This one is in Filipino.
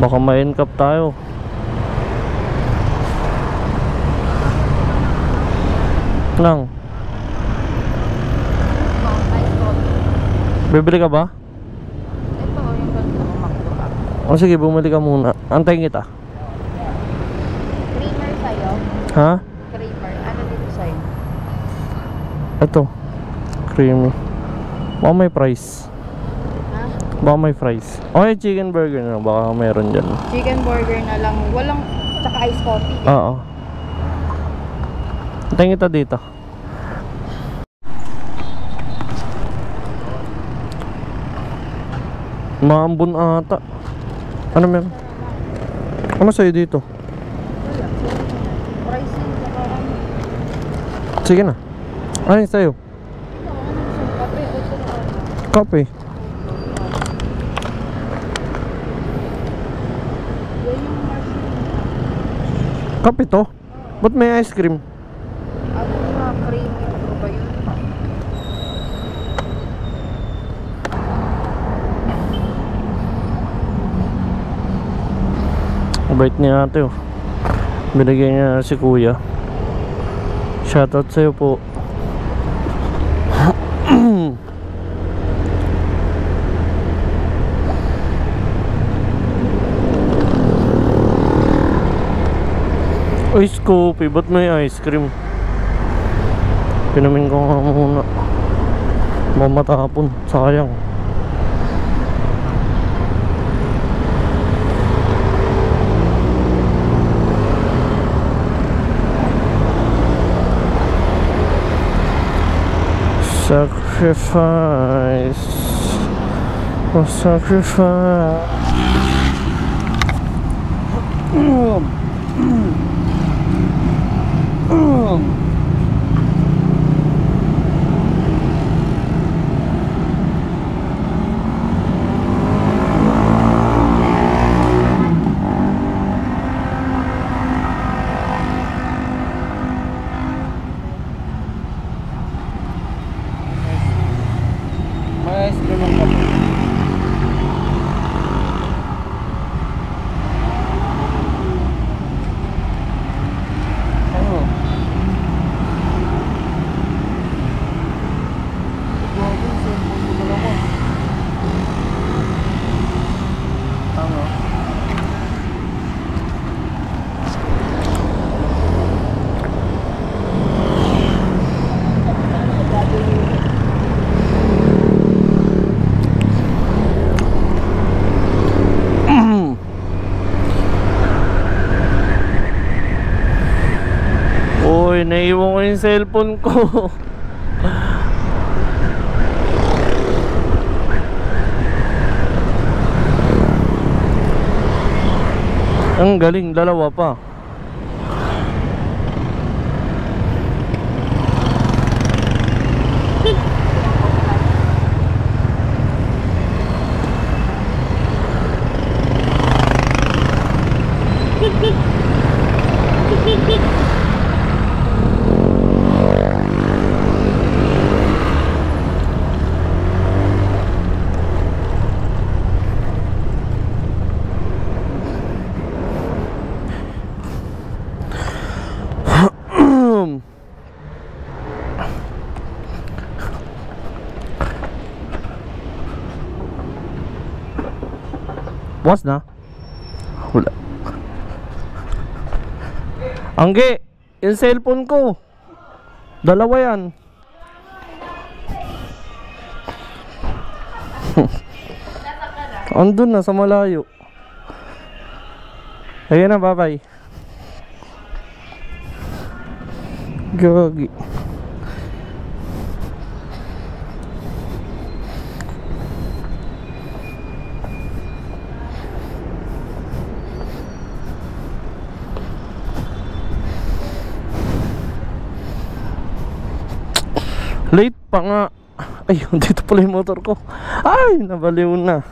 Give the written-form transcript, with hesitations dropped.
Baka ma-encap tayo. Lang. Bibili ka ba? Ito, yung ganito ko makuha. O sige, bumili ka muna. Antayin kita. Creamer sa'yo? Ha? Creamer. Ano dito sa'yo? Ito. Creamy. Baka may price. Ha? Baka may fries. Okay, chicken burger na. Baka meron dyan. Chicken burger na lang. Walang, tsaka ice coffee. Oo. Antayin kita dito. Maambon ata. Ano meron? Ano sa'yo dito? Wala. Price yun. Tsaka ano. Sige na. Ano yung sa'yo? Kape. Ito na ano. Kape. Yan yung mushroom. Kape to? Ba't may ice cream? Ano nga, creamy. Ano ba yun? Bait ni ate oh. Binigyan niya si kuya. Shoutout sa'yo po. Ice coffee, ba't may ice cream? Pinamin ko nga muna. Mamatapon, sayang. Sacrifice. Oh, sacrifice. May ice cream ang kape. Ano? Grabe, cellphone ko na naman. Ano? Uy, naiwan ko yung cellphone ko. Ang galing, dalawa pa. Bukas na? Wala. Angge, yung cellphone ko. Dalawa yan. Andun na sa malayo. Ayan na, bye-bye. Gagi. Late pa nga. Ay, dito pala yung motor ko. Ay, nabaliw na.